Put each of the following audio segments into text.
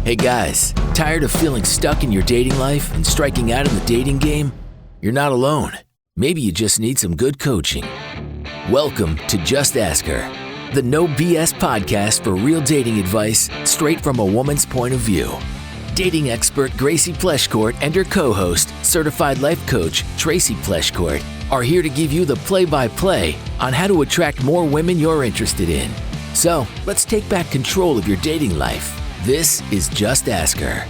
Hey guys, tired of feeling stuck in your dating life and striking out in the dating game? You're not alone. Maybe you just need some good coaching. Welcome to Just Ask Her, the no BS podcast for real dating advice straight from a woman's point of view. Dating expert Gracie Pleshcourt and her co-host, certified life coach Tracy Pleshcourt, are here to give you the play-by-play on how to attract more women you're interested in. So, let's take back control of your dating life. This is Just Ask Her.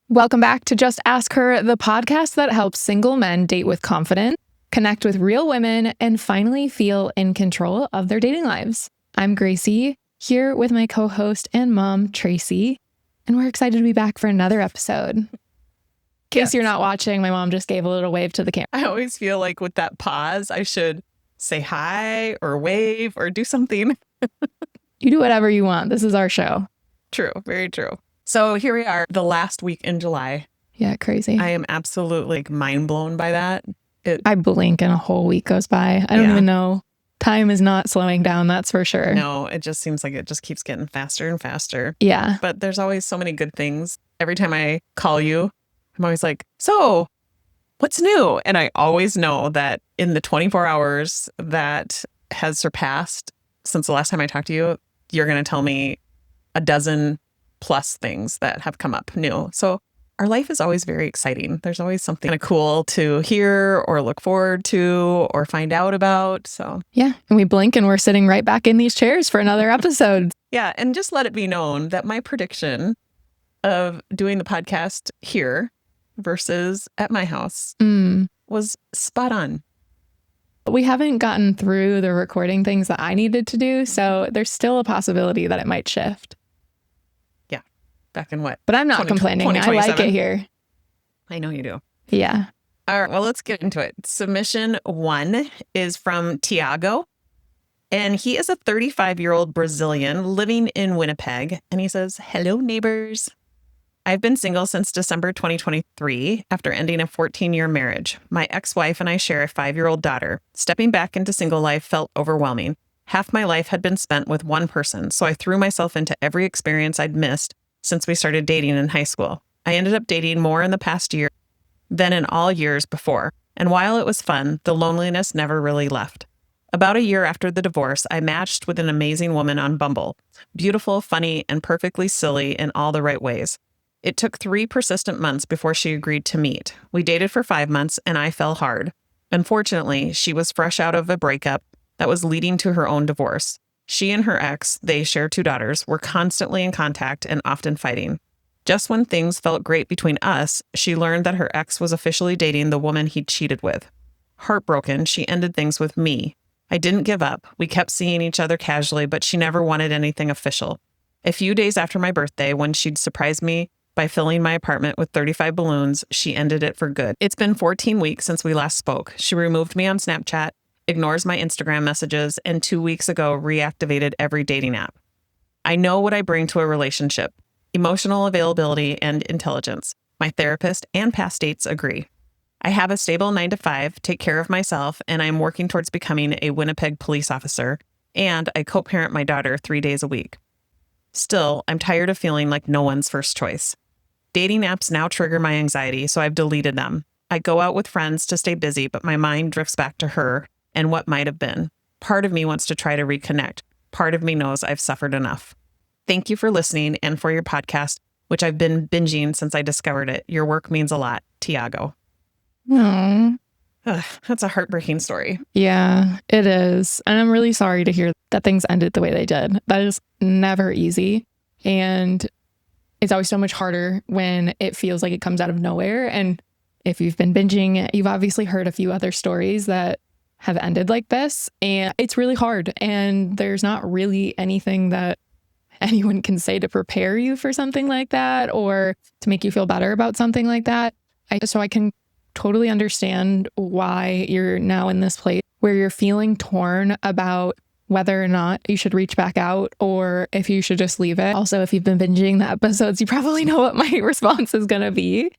Welcome back to Just Ask Her, the podcast that helps single men date with confidence, connect with real women, and finally feel in control of their dating lives. I'm Gracie, here with my co-host and mom, Tracy, and we're excited to be back for another episode. In case you're not watching, my mom just gave a little wave to the camera. I always feel like with that pause, I should say hi or wave or do something. You do whatever you want. This is our show. True. Very true. So here we are, the last week in July. Yeah, crazy. I am absolutely mind blown by that. I blink and a whole week goes by. I don't even know. Time is not slowing down, that's for sure. No, it just seems like it just keeps getting faster and faster. Yeah. But there's always so many good things. Every time I call you, I'm always like, so what's new? And I always know that in the 24 hours that has surpassed since the last time I talked to you, you're going to tell me a dozen plus things that have come up new. So our life is always very exciting. There's always something kind of cool to hear or look forward to or find out about. So yeah, and we blink and we're sitting right back in these chairs for another episode. Yeah, and just let it be known that my prediction of doing the podcast here versus at my house was spot on. We haven't gotten through the recording things that I needed to do, so there's still a possibility that it might shift. Yeah, back in what? But I'm not complaining. I like it here. I know you do. Yeah. All right, well, let's get into it. Submission 1 is from Tiago, and he is a 35-year-old Brazilian living in Winnipeg, and he says, "Hello, neighbors. I've been single since December 2023 after ending a 14-year marriage. My ex-wife and I share a 5-year-old daughter. Stepping back into single life felt overwhelming. Half my life had been spent with one person, so I threw myself into every experience I'd missed since we started dating in high school. I ended up dating more in the past year than in all years before, and while it was fun, the loneliness never really left. About a year after the divorce, I matched with an amazing woman on Bumble. Beautiful, funny, and perfectly silly in all the right ways. It took 3 persistent months before she agreed to meet. We dated for 5 months, and I fell hard. Unfortunately, she was fresh out of a breakup that was leading to her own divorce. She and her ex, they share 2 daughters, were constantly in contact and often fighting. Just when things felt great between us, she learned that her ex was officially dating the woman he'd cheated with. Heartbroken, she ended things with me. I didn't give up. We kept seeing each other casually, but she never wanted anything official. A few days after my birthday, when she'd surprised me by filling my apartment with 35 balloons, she ended it for good. It's been 14 weeks since we last spoke. She removed me on Snapchat, ignores my Instagram messages, and 2 weeks ago reactivated every dating app. I know what I bring to a relationship: emotional availability and intelligence. My therapist and past dates agree. I have a stable 9-to-5, take care of myself, and I'm working towards becoming a Winnipeg police officer, and I co-parent my daughter 3 days a week. Still, I'm tired of feeling like no one's first choice. Dating apps now trigger my anxiety, so I've deleted them. I go out with friends to stay busy, but my mind drifts back to her and what might have been. Part of me wants to try to reconnect. Part of me knows I've suffered enough. Thank you for listening and for your podcast, which I've been binging since I discovered it. Your work means a lot. Tiago." Aww. That's a heartbreaking story. Yeah, it is. And I'm really sorry to hear that things ended the way they did. That is never easy. And it's always so much harder when it feels like it comes out of nowhere. And if you've been binging, you've obviously heard a few other stories that have ended like this. And it's really hard. And there's not really anything that anyone can say to prepare you for something like that or to make you feel better about something like that. So I can totally understand why you're now in this place where you're feeling torn about whether or not you should reach back out or if you should just leave it. Also, if you've been binging the episodes, you probably know what my response is going to be.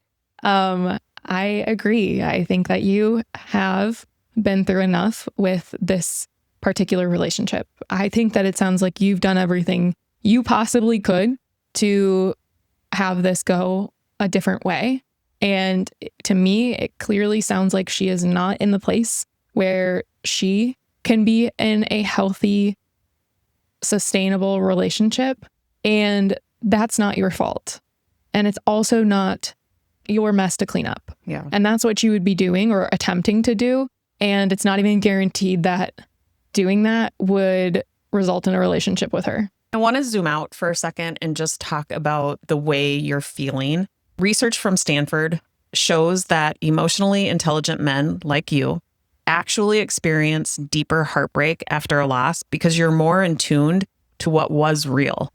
I agree. I think that you have been through enough with this particular relationship. I think that it sounds like you've done everything you possibly could to have this go a different way. And to me, it clearly sounds like she is not in the place where she can be in a healthy, sustainable relationship. And that's not your fault. And it's also not your mess to clean up. Yeah. And that's what you would be doing or attempting to do. And it's not even guaranteed that doing that would result in a relationship with her. I want to zoom out for a second and just talk about the way you're feeling. Research from Stanford shows that emotionally intelligent men like you actually experience deeper heartbreak after a loss because you're more in tune to what was real.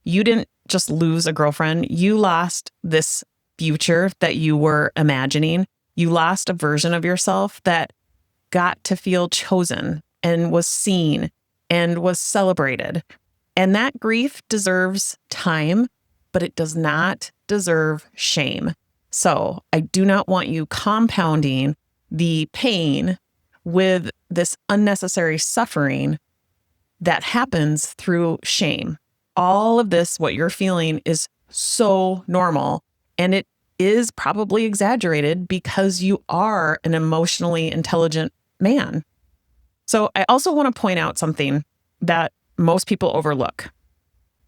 You didn't just lose a girlfriend. You lost this future that you were imagining. You lost a version of yourself that got to feel chosen and was seen and was celebrated. And that grief deserves time, but it does not deserve shame. So I do not want you compounding the pain with this unnecessary suffering that happens through shame. All of this, what you're feeling, is so normal. And it is probably exaggerated because you are an emotionally intelligent man. So I also want to point out something that most people overlook.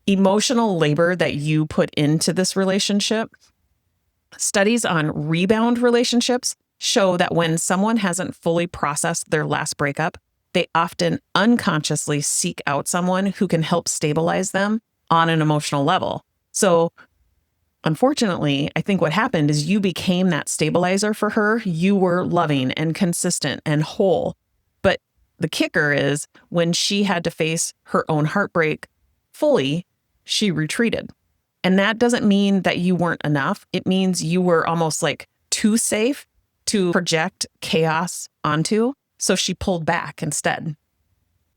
Emotional labor that you put into this relationship. Studies on rebound relationships show that when someone hasn't fully processed their last breakup, they often unconsciously seek out someone who can help stabilize them on an emotional level. So unfortunately, I think what happened is you became that stabilizer for her. You were loving and consistent and whole. But the kicker is when she had to face her own heartbreak fully, she retreated. And that doesn't mean that you weren't enough. It means you were almost like too safe to project chaos onto. So she pulled back instead.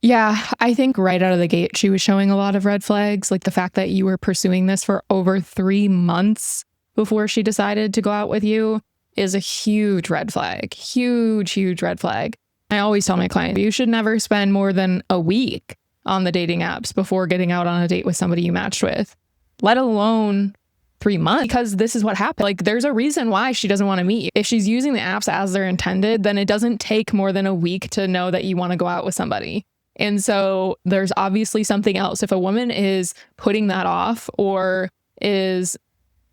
Yeah, I think right out of the gate, she was showing a lot of red flags, like the fact that you were pursuing this for over 3 months before she decided to go out with you is a huge red flag. Huge, huge red flag. I always tell my clients, you should never spend more than a week on the dating apps before getting out on a date with somebody you matched with, let alone 3 months, because this is what happened. Like, there's a reason why she doesn't want to meet you. If she's using the apps as they're intended, then it doesn't take more than a week to know that you want to go out with somebody. And so there's obviously something else. If a woman is putting that off or is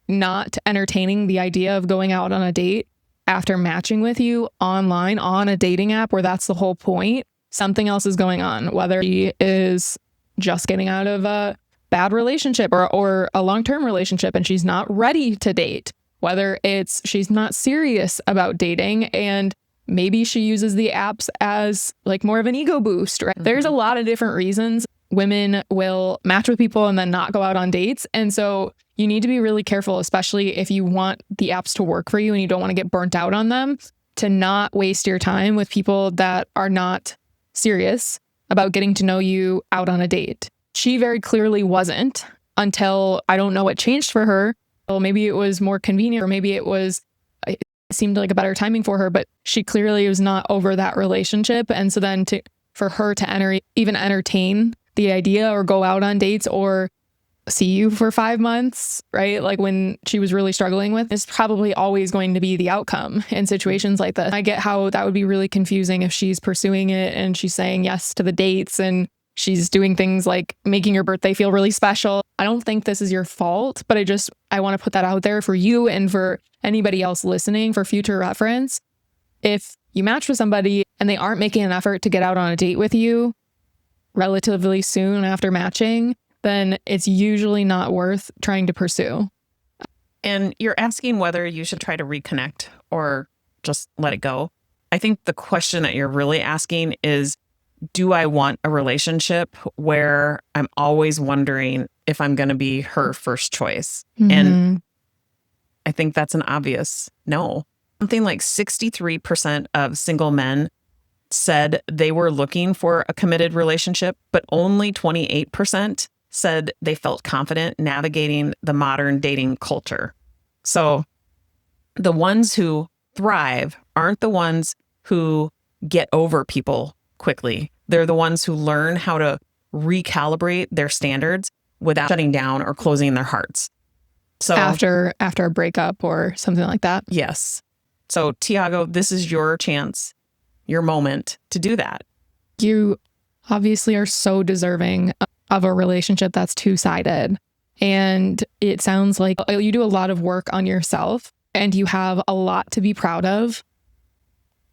not entertaining the idea of going out on a date after matching with you online on a dating app where that's the whole point, something else is going on, whether she is just getting out of a bad relationship or a long-term relationship and she's not ready to date, whether it's she's not serious about dating and maybe she uses the apps as like more of an ego boost, right? Mm-hmm. There's a lot of different reasons women will match with people and then not go out on dates. And so you need to be really careful, especially if you want the apps to work for you and you don't want to get burnt out on them, to not waste your time with people that are not serious about getting to know you out on a date. She very clearly wasn't until I don't know what changed for her. Well, maybe it was more convenient or maybe it seemed like a better timing for her, but she clearly was not over that relationship. And so then for her to even entertain the idea or go out on dates or see you for 5 months, right? Like when she was really struggling with, is probably always going to be the outcome in situations like this. I get how that would be really confusing if she's pursuing it and she's saying yes to the dates and she's doing things like making your birthday feel really special. I don't think this is your fault, but I want to put that out there for you and for anybody else listening for future reference. If you match with somebody and they aren't making an effort to get out on a date with you relatively soon after matching, then it's usually not worth trying to pursue. And you're asking whether you should try to reconnect or just let it go. I think the question that you're really asking is, do I want a relationship where I'm always wondering if I'm going to be her first choice? Mm-hmm. And I think that's an obvious no. Something like 63% of single men said they were looking for a committed relationship, but only 28% said they felt confident navigating the modern dating culture. So the ones who thrive aren't the ones who get over people quickly. They're the ones who learn how to recalibrate their standards without shutting down or closing their hearts. So After a breakup or something like that. yes. So Tiago, this is your chance, your moment to do that. You obviously are so deserving of a relationship that's two-sided. And it sounds like you do a lot of work on yourself and you have a lot to be proud of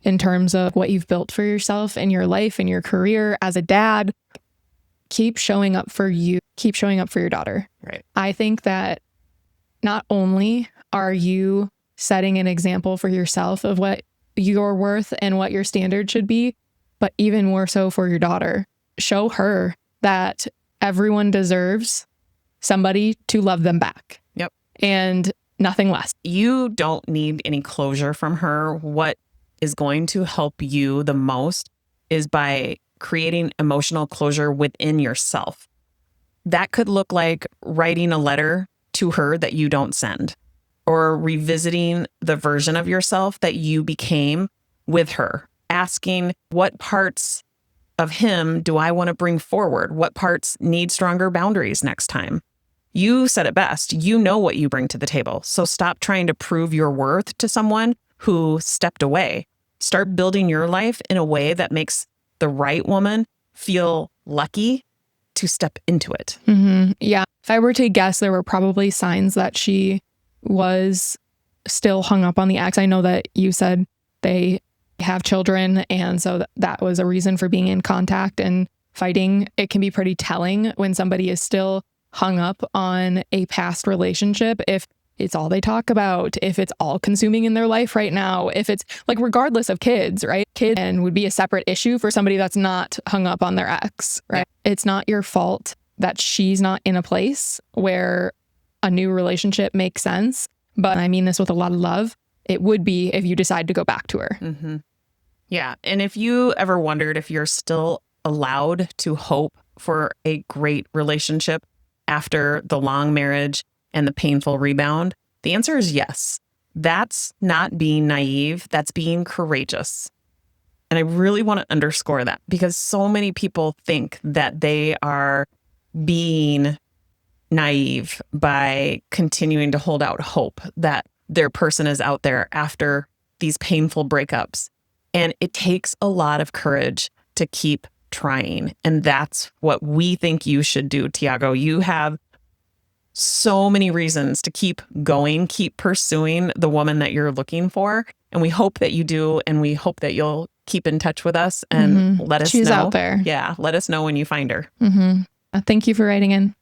in terms of what you've built for yourself in your life and your career as a dad. Keep showing up for you. Keep showing up for your daughter. Right. I think that not only are you setting an example for yourself of what you're worth and what your standard should be, but even more so for your daughter. Show her that everyone deserves somebody to love them back. Yep. And nothing less. You don't need any closure from her. What is going to help you the most is by creating emotional closure within yourself. That could look like writing a letter to her that you don't send, or revisiting the version of yourself that you became with her, asking what parts of him do I want to bring forward? What parts need stronger boundaries next time? You said it best. You know what you bring to the table. So stop trying to prove your worth to someone who stepped away. Start building your life in a way that makes the right woman feel lucky to step into it. Mm-hmm. Yeah. If I were to guess, there were probably signs that she was still hung up on the ex. I know that you said they have children, and so that was a reason for being in contact and fighting. It can be pretty telling when somebody is still hung up on a past relationship, if it's all they talk about, if it's all consuming in their life right now, if it's like, regardless of kids, right? Kids and would be a separate issue for somebody that's not hung up on their ex, right? Yeah. It's not your fault that she's not in a place where a new relationship makes sense. But I mean this with a lot of love. It would be if you decide to go back to her. Mm-hmm. Yeah. And if you ever wondered if you're still allowed to hope for a great relationship after the long marriage and the painful rebound, the answer is yes. That's not being naive. That's being courageous. And I really want to underscore that, because so many people think that they are being naive by continuing to hold out hope that their person is out there after these painful breakups. And it takes a lot of courage to keep trying. And that's what we think you should do, Tiago. You have so many reasons to keep going, keep pursuing the woman that you're looking for. And we hope that you do. And we hope that you'll keep in touch with us and let us know. She's out there. Yeah. Let us know when you find her. Mm-hmm. Thank you for writing in.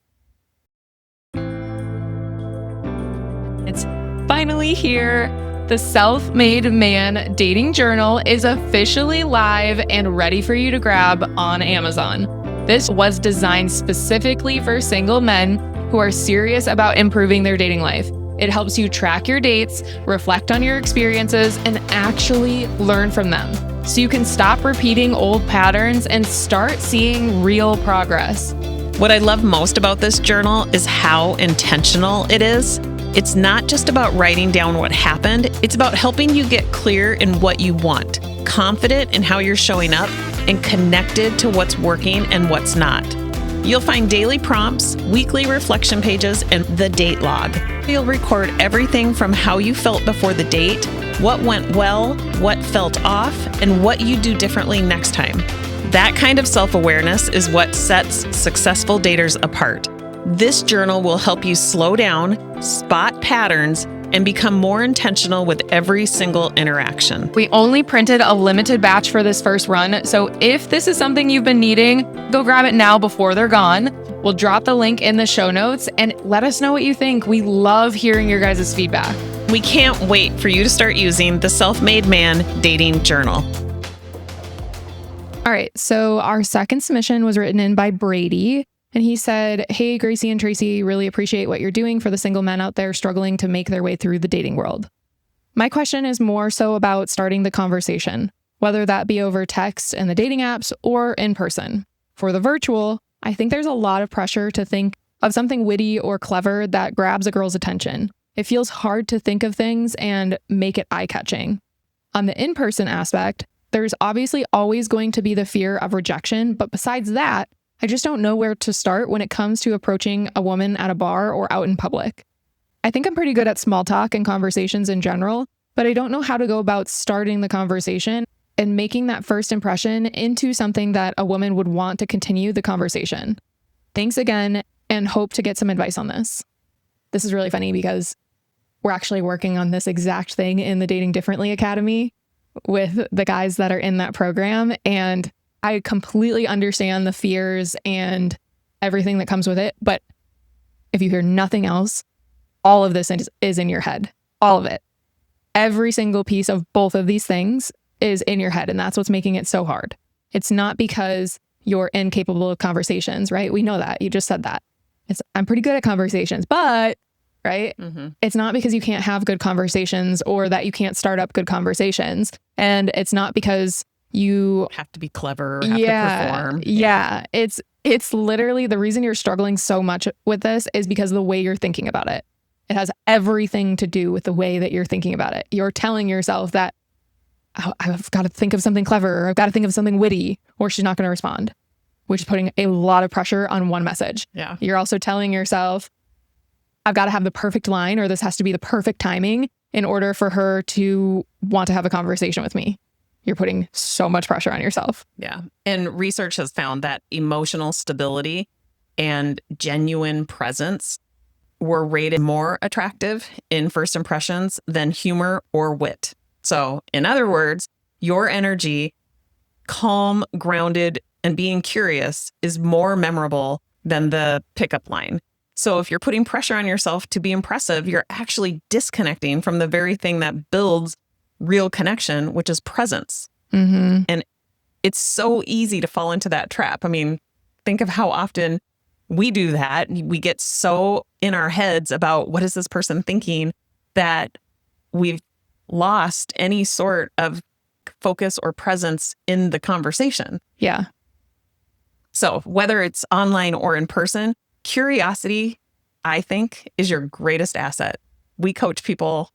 It's finally here. The Self-Made Man Dating Journal is officially live and ready for you to grab on Amazon. This was designed specifically for single men who are serious about improving their dating life. It helps you track your dates, reflect on your experiences, and actually learn from them, so you can stop repeating old patterns and start seeing real progress. What I love most about this journal is how intentional it is. It's not just about writing down what happened. It's about helping you get clear in what you want, confident in how you're showing up, and connected to what's working and what's not. You'll find daily prompts, weekly reflection pages, and the date log. You'll record everything from how you felt before the date, what went well, what felt off, and what you do differently next time. That kind of self-awareness is what sets successful daters apart. This journal will help you slow down, spot patterns, and become more intentional with every single interaction. We only printed a limited batch for this first run, so if this is something you've been needing, go grab it now before they're gone. We'll drop the link in the show notes and let us know what you think. We love hearing your guys' feedback. We can't wait for you to start using the Self-Made Man Dating Journal. All right, so our second submission was written in by Brady. And he said, "Hey, Gracie and Tracy, really appreciate what you're doing for the single men out there struggling to make their way through the dating world. My question is more so about starting the conversation, whether that be over text and the dating apps or in person. For the virtual, I think there's a lot of pressure to think of something witty or clever that grabs a girl's attention. It feels hard to think of things and make it eye-catching. On the in-person aspect, There's obviously always going to be the fear of rejection, but besides that, I just don't know where to start when it comes to approaching a woman at a bar or out in public. I think I'm pretty good at small talk and conversations in general, but I don't know how to go about starting the conversation and making that first impression into something that a woman would want to continue the conversation. Thanks again, and hope to get some advice on this. This is really funny because we're actually working on this exact thing in the Dating Differently Academy with the guys that are in that program. And I completely understand the fears and everything that comes with it. But if you hear nothing else, all of this is in your head. All of it. Every single piece of both of these things is in your head. And that's what's making it so hard. It's not because you're incapable of conversations, right? We know that. You just said that. I'm pretty good at conversations, but, right? It's not because you can't have good conversations or that you can't start up good conversations. And it's not because you have to be clever, or have to perform. Yeah. It's literally the reason you're struggling so much with this is because of the way you're thinking about it. It has everything to do with the way that you're thinking about it. You're telling yourself that, oh, I've got to think of something clever, or I've got to think of something witty, or she's not going to respond, which is putting a lot of pressure on one message. Yeah. You're also telling yourself, I've got to have the perfect line, or this has to be the perfect timing in order for her to want to have a conversation with me. You're putting so much pressure on yourself. Yeah. And research has found that emotional stability and genuine presence were rated more attractive in first impressions than humor or wit. So, in other words, your energy, calm, grounded, and being curious is more memorable than the pickup line. So if you're putting pressure on yourself to be impressive, you're actually disconnecting from the very thing that builds real connection, which is presence. And it's so easy to fall into that trap. I mean, think of how often we do that. We get so in our heads about what is this person thinking that we've lost any sort of focus or presence in the conversation. Yeah. So whether it's online or in person, curiosity, I think, is your greatest asset. We coach people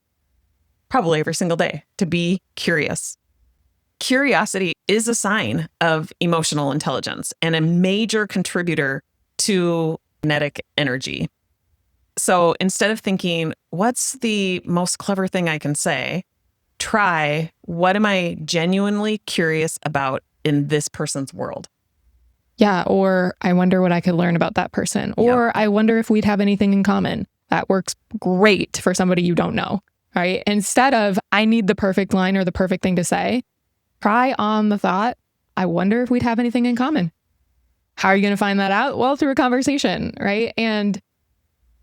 probably every single day to be curious. Curiosity is a sign of emotional intelligence and a major contributor to kinetic energy. So instead of thinking, what's the most clever thing I can say? Try, what am I genuinely curious about in this person's world? Yeah. Or I wonder what I could learn about that person. Or I wonder if we'd have anything in common. That works great for somebody you don't know, right? Instead of, I need the perfect line or the perfect thing to say, try on the thought, I wonder if we'd have anything in common. How are you going to find that out? Well, through a conversation, right? And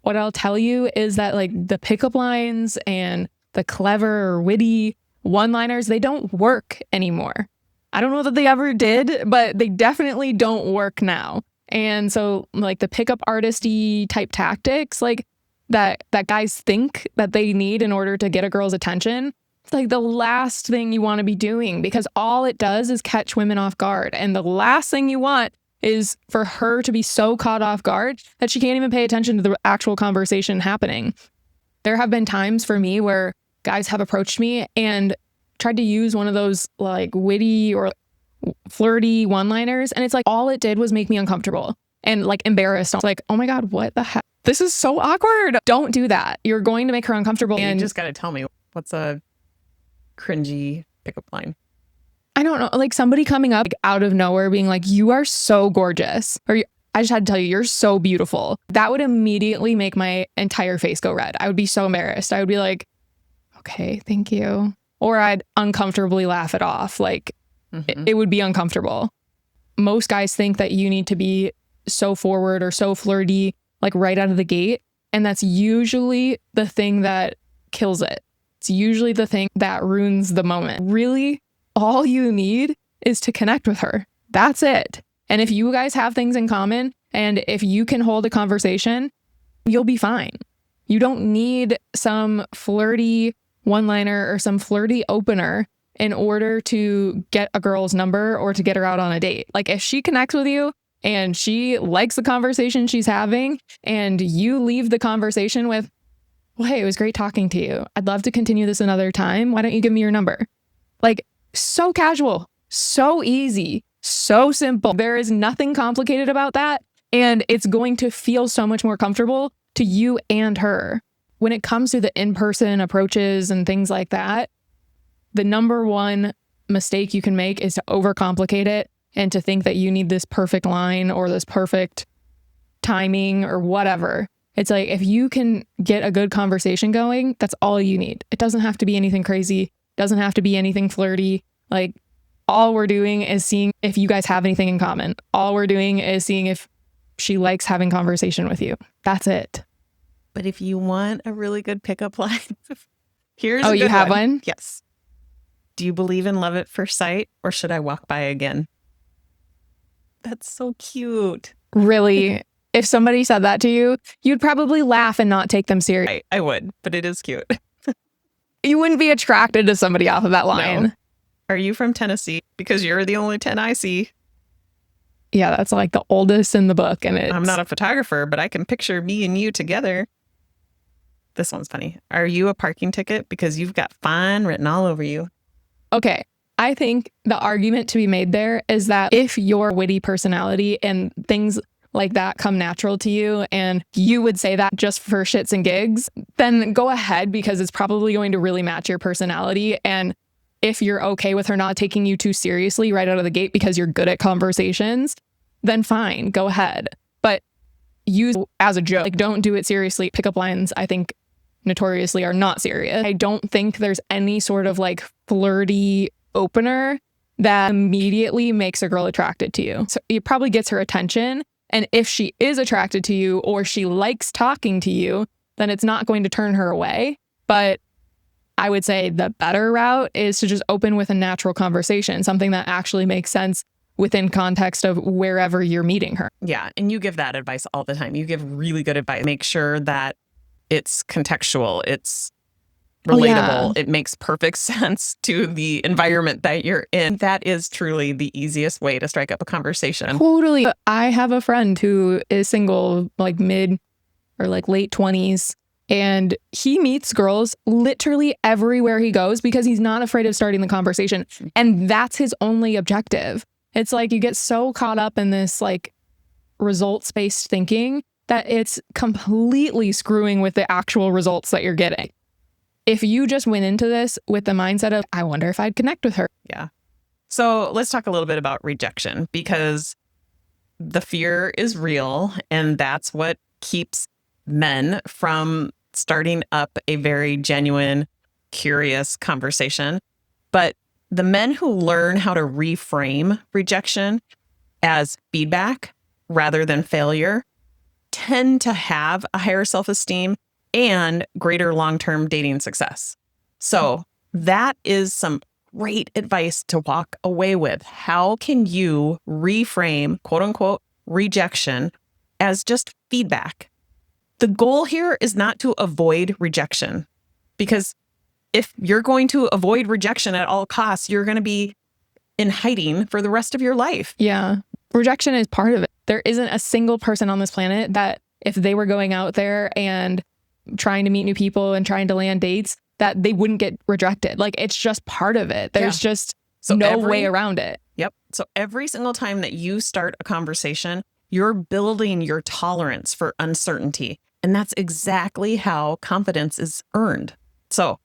what I'll tell you is that like the pickup lines and the clever or witty one-liners, they don't work anymore. I don't know that they ever did, but they definitely don't work now. And so like the pickup artisty type tactics, like that guys think that they need in order to get a girl's attention, it's like the last thing you want to be doing, because all it does is catch women off guard. And the last thing you want is for her to be so caught off guard that she can't even pay attention to the actual conversation happening. There have been times for me where guys have approached me and tried to use one of those like witty or flirty one-liners. And it's like, all it did was make me uncomfortable and like embarrassed. I was like, oh my God, what the heck? This is so awkward. Don't do that. You're going to make her uncomfortable. You And just got to tell me, what's a cringy pickup line? I don't know, like somebody coming up like, out of nowhere being like, you are so gorgeous. Or I just had to tell you, you're so beautiful. That would immediately make my entire face go red. I would be so embarrassed. I would be like, okay, thank you. Or I'd uncomfortably laugh it off. Like it would be uncomfortable. Most guys think that you need to be so forward or so flirty, like right out of the gate. And that's usually the thing that kills it. It's usually the thing that ruins the moment. Really, all you need is to connect with her. That's it. And if you guys have things in common and if you can hold a conversation, you'll be fine. You don't need some flirty one-liner or some flirty opener in order to get a girl's number or to get her out on a date. Like if she connects with you and she likes the conversation she's having and you leave the conversation with, well, hey, it was great talking to you. I'd love to continue this another time. Why don't you give me your number? Like So casual, so easy, so simple. There is nothing complicated about that. And it's going to feel so much more comfortable to you and her. When it comes to the in-person approaches and things like that, the number one mistake you can make is to overcomplicate it and to think that you need this perfect line or this perfect timing or whatever. It's like, if you can get a good conversation going, that's all you need. It doesn't have to be anything crazy. It doesn't have to be anything flirty. Like, all we're doing is seeing if you guys have anything in common. All we're doing is seeing if she likes having conversation with you. That's it. But if you want a really good pickup line, here's Oh, a good you have one? Yes. Do you believe in love at first sight, or should I walk by again? That's so cute. Really? If somebody said that to you, you'd probably laugh and not take them serious. I would, but it is cute. You wouldn't be attracted to somebody off of that line. No. Are you from Tennessee? Because you're the only 10 I see. Yeah, that's like the oldest in the book. And I'm not a photographer, but I can picture me and you together. This one's funny. Are you a parking ticket? Because you've got fine written all over you. Okay. I think the argument to be made there is that if your witty personality and things like that come natural to you and you would say that just for shits and gigs, then go ahead, because it's probably going to really match your personality. And if you're okay with her not taking you too seriously right out of the gate because you're good at conversations, then fine, go ahead. But use it as a joke. Like, don't do it seriously. Pickup lines, I think, notoriously are not serious. I don't think there's any sort of like flirty opener that immediately makes a girl attracted to you. So it probably gets her attention. And if she is attracted to you or she likes talking to you, then it's not going to turn her away. But I would say the better route is to just open with a natural conversation, something that actually makes sense within context of wherever you're meeting her. Yeah. And you give that advice all the time. You give really good advice. Make sure that it's contextual. It's relatable. It makes perfect sense to the environment that you're in. That is truly the easiest way to strike up a conversation. Totally. I have a friend who is single, like mid or like late 20s. And he meets girls literally everywhere he goes because he's not afraid of starting the conversation. And that's his only objective. It's like you get so caught up in this like results-based thinking that it's completely screwing with the actual results that you're getting. If you just went into this with the mindset of, I wonder if I'd connect with her. Yeah. So let's talk a little bit about rejection, because the fear is real. And that's what keeps men from starting up a very genuine, curious conversation. But the men who learn how to reframe rejection as feedback rather than failure tend to have a higher self-esteem and greater long-term dating success. So that is some great advice to walk away with. How can you reframe, quote unquote, rejection as just feedback? The goal here is not to avoid rejection, because if you're going to avoid rejection at all costs, you're going to be in hiding for the rest of your life. Yeah. Rejection is part of it. There isn't a single person on this planet that if they were going out there and trying to meet new people and trying to land dates, that they wouldn't get rejected. Like, it's just part of it. There's just no way around it. Yep. So every single time that you start a conversation, you're building your tolerance for uncertainty. And that's exactly how confidence is earned. So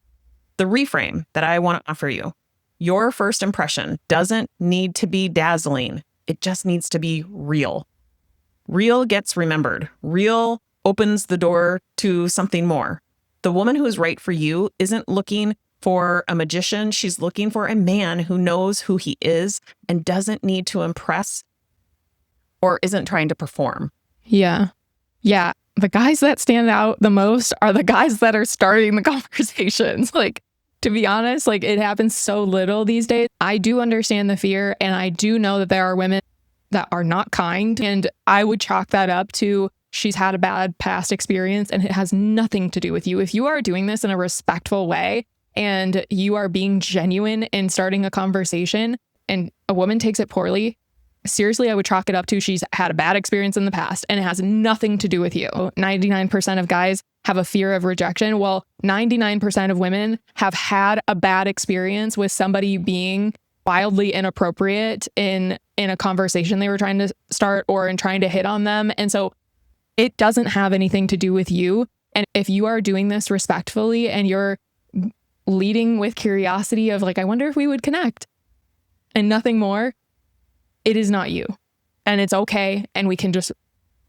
the reframe that I want to offer you, your first impression doesn't need to be dazzling. It just needs to be real. Real gets remembered. Real opens the door to something more. The woman who is right for you isn't looking for a magician. She's looking for a man who knows who he is and doesn't need to impress or isn't trying to perform. Yeah. Yeah. The guys that stand out the most are the guys that are starting the conversations. Like, to be honest, like, it happens so little these days. I do understand the fear, and I do know that there are women that are not kind. And I would chalk that up to she's had a bad past experience, and it has nothing to do with you. If you are doing this in a respectful way and you are being genuine in starting a conversation and a woman takes it poorly, seriously, I would chalk it up to she's had a bad experience in the past, and it has nothing to do with you. 99% of guys have a fear of rejection. Well, 99% of women have had a bad experience with somebody being wildly inappropriate in a conversation they were trying to start or in trying to hit on them. And so it doesn't have anything to do with you. And if you are doing this respectfully and you're leading with curiosity of like, I wonder if we would connect and nothing more, it is not you. And it's okay. And we can just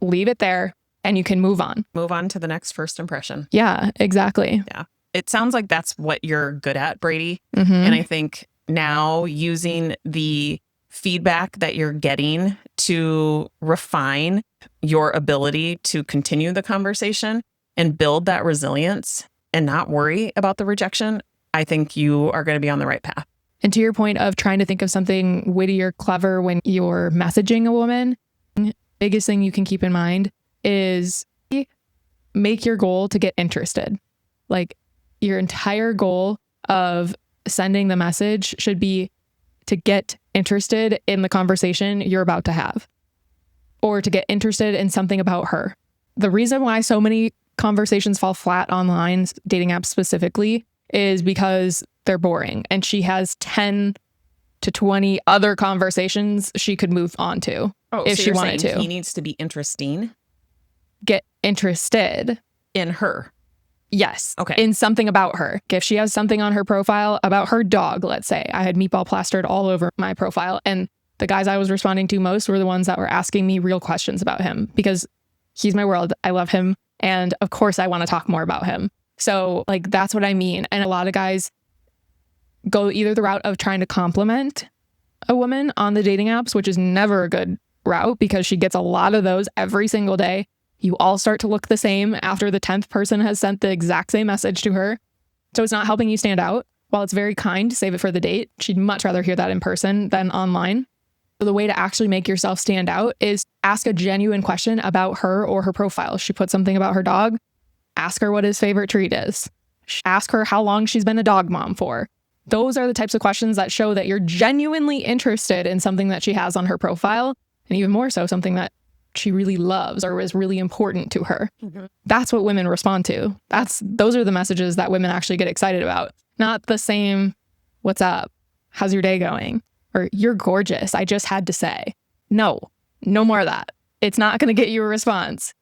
leave it there and you can move on. Move on to the next first impression. Yeah, exactly. Yeah. It sounds like that's what you're good at, Brady. Mm-hmm. And I think now using the feedback that you're getting to refine your ability to continue the conversation and build that resilience and not worry about the rejection, I think you are going to be on the right path. And to your point of trying to think of something witty or clever when you're messaging a woman, biggest thing you can keep in mind is make your goal to get interested. Like your entire goal of sending the message should be to get interested in the conversation you're about to have or to get interested in something about her. The reason why so many conversations fall flat online, dating apps specifically, is because they're boring and she has 10 to 20 other conversations she could move on to if so she you're wanted saying to. He needs to be interesting Get interested. in her. Yes. Okay. In something about her. If she has something on her profile about her dog, let's say. I had meatball plastered all over my profile. And the guys I was responding to most were the ones that were asking me real questions about him because he's my world. I love him. And of course, I want to talk more about him. So like, that's what I mean. And a lot of guys go either the route of trying to compliment a woman on the dating apps, which is never a good route because she gets a lot of those every single day. You all start to look the same after the 10th person has sent the exact same message to her. So it's not helping you stand out. While it's very kind to save it for the date, she'd much rather hear that in person than online. So the way to actually make yourself stand out is ask a genuine question about her or her profile. She put something about her dog. Ask her what his favorite treat is. Ask her how long she's been a dog mom for. Those are the types of questions that show that you're genuinely interested in something that she has on her profile. And even more so, something that she really loves or is really important to her. Mm-hmm. That's what women respond to. Those are the messages that women actually get excited about. Not the same, what's up? How's your day going? Or you're gorgeous. I just had to say. No more of that. It's not going to get you a response.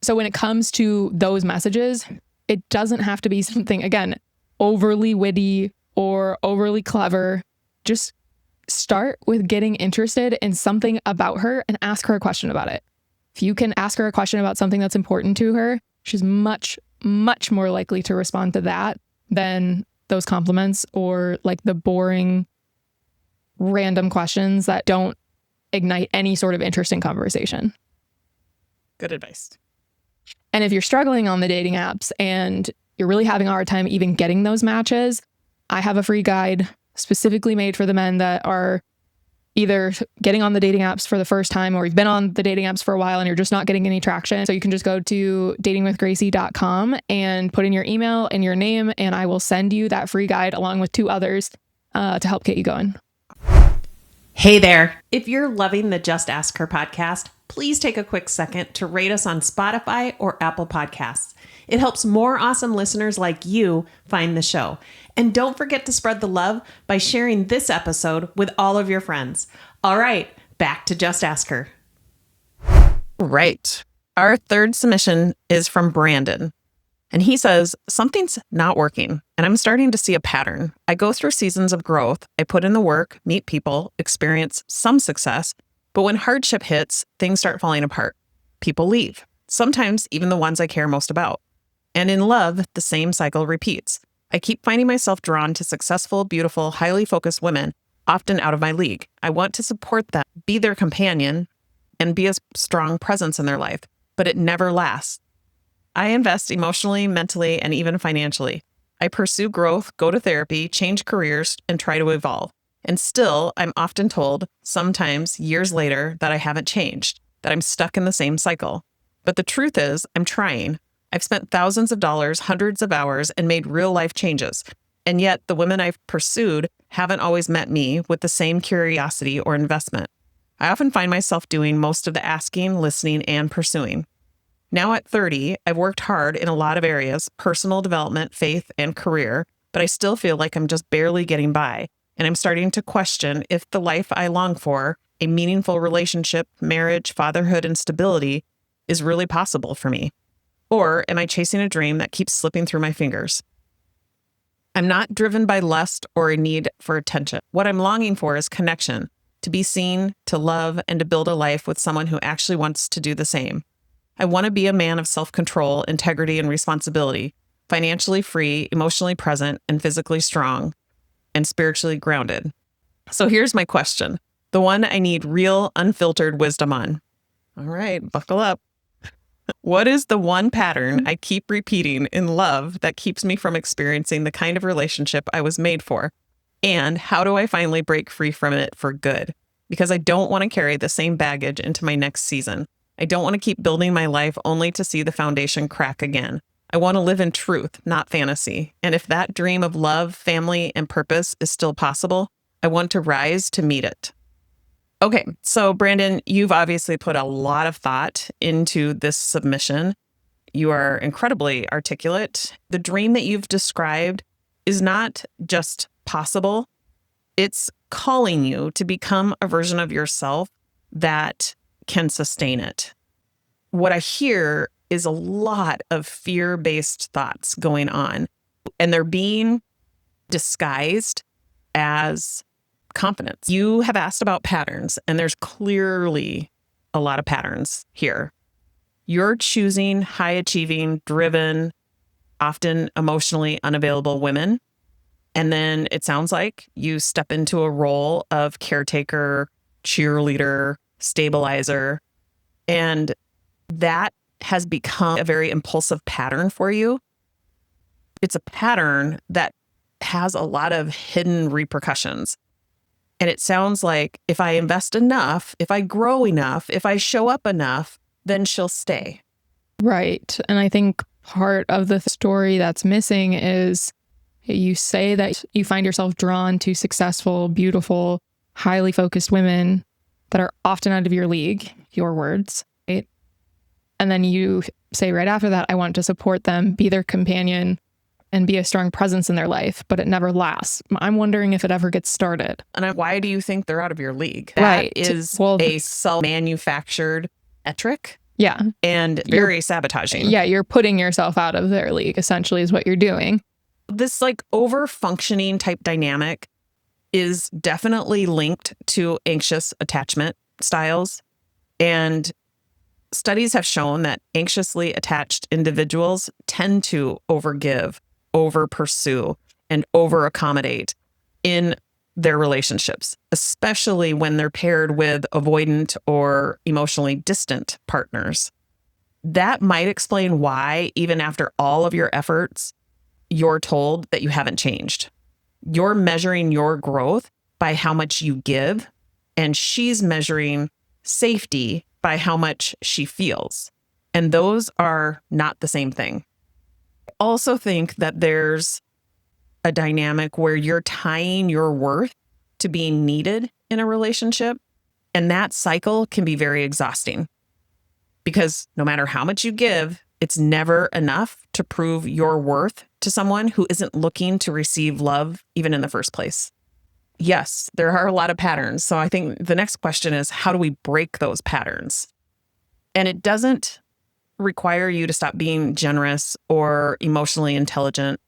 So when it comes to those messages, it doesn't have to be something, again, overly witty or overly clever. Just start with getting interested in something about her and ask her a question about it. If you can ask her a question about something that's important to her, she's much, much more likely to respond to that than those compliments or like the boring, random questions that don't ignite any sort of interesting conversation. Good advice. And if you're struggling on the dating apps and you're really having a hard time even getting those matches, I have a free guide specifically made for the men that are either getting on the dating apps for the first time or you've been on the dating apps for a while and you're just not getting any traction. So you can just go to datingwithgracie.com and put in your email and your name, and I will send you that free guide along with 2 others to help get you going. Hey there. If you're loving the Just Ask Her podcast, please take a quick second to rate us on Spotify or Apple Podcasts. It helps more awesome listeners like you find the show. And don't forget to spread the love by sharing this episode with all of your friends. All right, back to Just Ask Her. Right. Our third submission is from Brandon. And he says, something's not working, and I'm starting to see a pattern. I go through seasons of growth. I put in the work, meet people, experience some success. But when hardship hits, things start falling apart. People leave, sometimes even the ones I care most about. And in love, the same cycle repeats. I keep finding myself drawn to successful, beautiful, highly focused women, often out of my league. I want to support them, be their companion, and be a strong presence in their life, but it never lasts. I invest emotionally, mentally, and even financially. I pursue growth, go to therapy, change careers, and try to evolve. And still, I'm often told, sometimes years later, that I haven't changed, that I'm stuck in the same cycle. But the truth is, I'm trying. I've spent thousands of dollars, hundreds of hours, and made real life changes. And yet, the women I've pursued haven't always met me with the same curiosity or investment. I often find myself doing most of the asking, listening, and pursuing. Now at 30, I've worked hard in a lot of areas, personal development, faith, and career, but I still feel like I'm just barely getting by. And I'm starting to question if the life I long for, a meaningful relationship, marriage, fatherhood, and stability, is really possible for me. Or am I chasing a dream that keeps slipping through my fingers? I'm not driven by lust or a need for attention. What I'm longing for is connection, to be seen, to love, and to build a life with someone who actually wants to do the same. I want to be a man of self-control, integrity, and responsibility, financially free, emotionally present, and physically strong, and spiritually grounded. So here's my question, the one I need real, unfiltered wisdom on. All right, buckle up. What is the one pattern I keep repeating in love that keeps me from experiencing the kind of relationship I was made for? And how do I finally break free from it for good? Because I don't want to carry the same baggage into my next season. I don't want to keep building my life only to see the foundation crack again. I want to live in truth, not fantasy. And if that dream of love, family, and purpose is still possible, I want to rise to meet it. Okay, so Brandon, you've obviously put a lot of thought into this submission. You are incredibly articulate. The dream that you've described is not just possible, it's calling you to become a version of yourself that can sustain it. What I hear is a lot of fear-based thoughts going on, and they're being disguised as confidence. You have asked about patterns, and there's clearly a lot of patterns here. You're choosing high-achieving, driven, often emotionally unavailable women. And then it sounds like you step into a role of caretaker, cheerleader, stabilizer, and that has become a very impulsive pattern for you. It's a pattern that has a lot of hidden repercussions. And it sounds like if I invest enough, if I grow enough, if I show up enough, then she'll stay. Right. And I think part of the story that's missing is you say that you find yourself drawn to successful, beautiful, highly focused women that are often out of your league, your words, right? And then you say right after that, I want to support them, be their companion, and be a strong presence in their life, but it never lasts. I'm wondering if it ever gets started. And why do you think they're out of your league? Right. That is Well, a self-manufactured metric. Yeah. And very sabotaging. Yeah, you're putting yourself out of their league, essentially, is what you're doing. This like over-functioning type dynamic is definitely linked to anxious attachment styles. And studies have shown that anxiously attached individuals tend to overgive, over-pursue, and over-accommodate in their relationships, especially when they're paired with avoidant or emotionally distant partners. That might explain why, even after all of your efforts, you're told that you haven't changed. You're measuring your growth by how much you give, and she's measuring safety by how much she feels. And those are not the same thing. I also think that there's a dynamic where you're tying your worth to being needed in a relationship, and that cycle can be very exhausting because no matter how much you give, it's never enough to prove your worth to someone who isn't looking to receive love even in the first place. Yes, there are a lot of patterns. So I think the next question is, how do we break those patterns? And it doesn't require you to stop being generous or emotionally intelligent.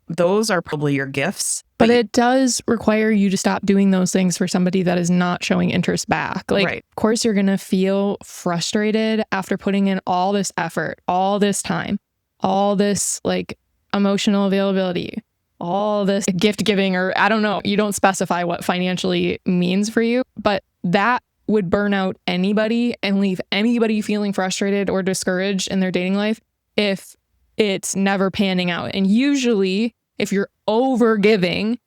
Those are probably your gifts. But it does require you to stop doing those things for somebody that is not showing interest back. Like, right. Of course, you're going to feel frustrated after putting in all this effort, all this time, all this like emotional availability, all this gift giving, or I don't know, you don't specify what financially means for you, but that would burn out anybody and leave anybody feeling frustrated or discouraged in their dating life if it's never panning out. And usually if you're over giving,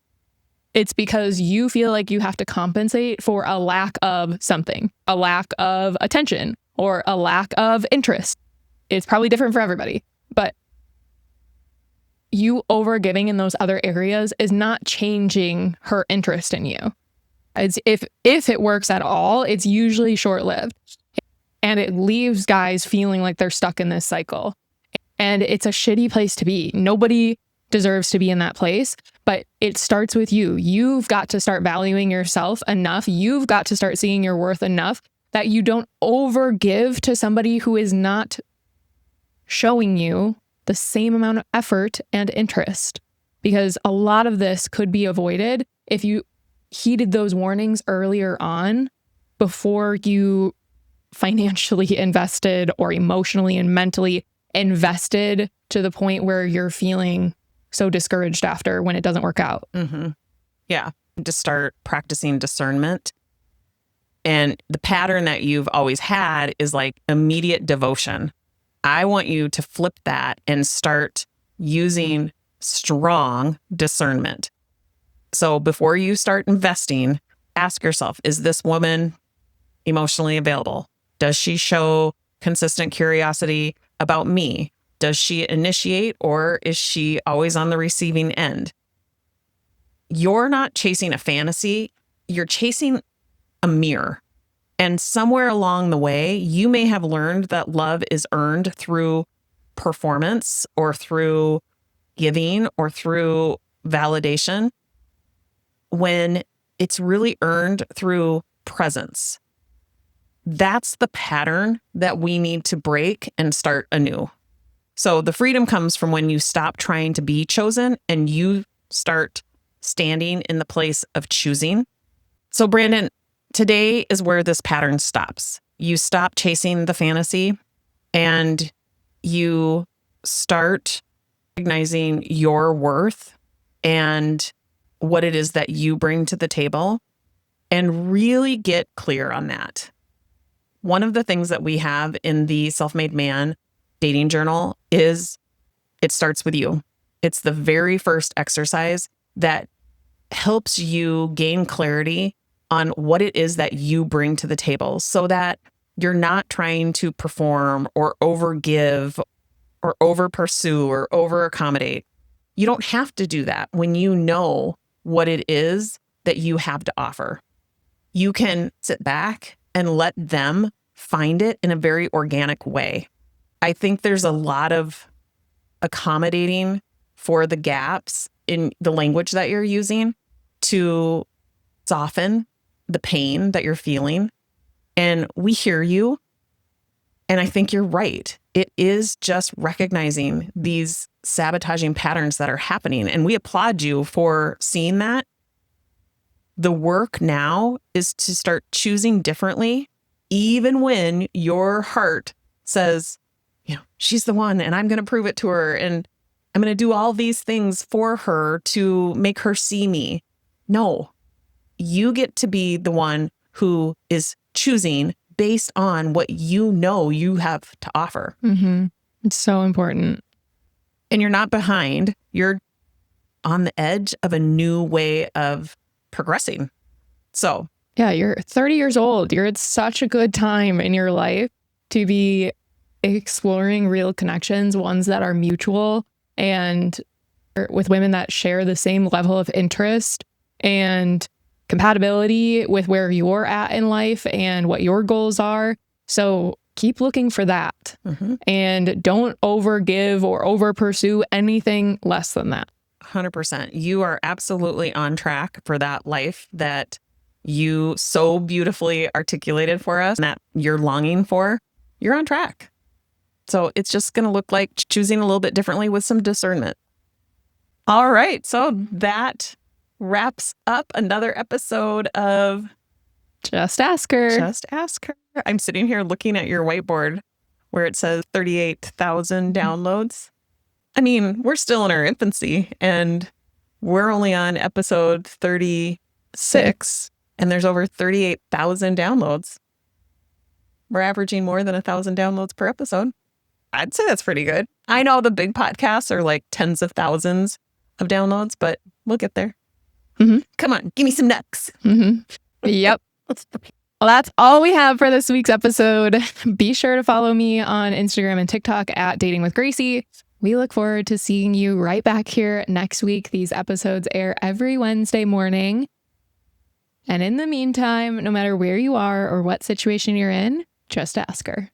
it's because you feel like you have to compensate for a lack of something, a lack of attention or a lack of interest. It's probably different for everybody, but you over giving in those other areas is not changing her interest in you. It's if it works at all, it's usually short-lived. And it leaves guys feeling like they're stuck in this cycle. And it's a shitty place to be. Nobody deserves to be in that place, but it starts with you. You've got to start valuing yourself enough. You've got to start seeing your worth enough that you don't overgive to somebody who is not showing you the same amount of effort and interest. Because a lot of this could be avoided if you heeded those warnings earlier on before you financially invested or emotionally and mentally invested to the point where you're feeling so discouraged after when it doesn't work out. Mm-hmm. Yeah. Just start practicing discernment. And the pattern that you've always had is like immediate devotion. I want you to flip that and start using strong discernment. So before you start investing, ask yourself, is this woman emotionally available? Does she show consistent curiosity about me? Does she initiate, or is she always on the receiving end? You're not chasing a fantasy. You're chasing a mirror. And somewhere along the way, you may have learned that love is earned through performance or through giving or through validation, when it's really earned through presence. That's the pattern that we need to break and start anew. So the freedom comes from when you stop trying to be chosen and you start standing in the place of choosing. So Brandon, today is where this pattern stops. You stop chasing the fantasy and you start recognizing your worth and what it is that you bring to the table, and really get clear on that. One of the things that we have in the Self-Made Man dating journal is it starts with you. It's the very first exercise that helps you gain clarity on what it is that you bring to the table, so that you're not trying to perform or overgive or over pursue or over accommodate. You don't have to do that when you know what it is that you have to offer. You can sit back and let them find it in a very organic way. I think there's a lot of accommodating for the gaps in the language that you're using to soften the pain that you're feeling. And we hear you. And I think you're right. It is just recognizing these sabotaging patterns that are happening. And we applaud you for seeing that. The work now is to start choosing differently, even when your heart says, she's the one and I'm going to prove it to her. And I'm going to do all these things for her to make her see me. No, you get to be the one who is choosing based on what you know you have to offer. Mm-hmm. It's so important. And you're not behind. You're on the edge of a new way of progressing. So, yeah, you're 30 years old. You're at such a good time in your life to be exploring real connections, ones that are mutual and with women that share the same level of interest and compatibility with where you're at in life and what your goals are. So keep looking for that. Mm-hmm. And don't overgive or over pursue anything less than that. 100%. You are absolutely on track for that life that you so beautifully articulated for us, and that you're longing for. You're on track. So it's just going to look like choosing a little bit differently with some discernment. All right. So that wraps up another episode of Just Ask Her. Just Ask Her. I'm sitting here looking at your whiteboard where it says 38,000 downloads. I mean, we're still in our infancy and we're only on episode 36 and there's over 38,000 downloads. We're averaging more than 1,000 downloads per episode. I'd say that's pretty good. I know the big podcasts are like tens of thousands of downloads, but we'll get there. Mm-hmm. Come on, give me some nuts. Mm-hmm. Yep. Well, that's all we have for this week's episode. Be sure to follow me on Instagram and TikTok at Dating with Gracie. We look forward to seeing you right back here next week. These episodes air every Wednesday morning. And in the meantime, no matter where you are or what situation you're in, Just ask her.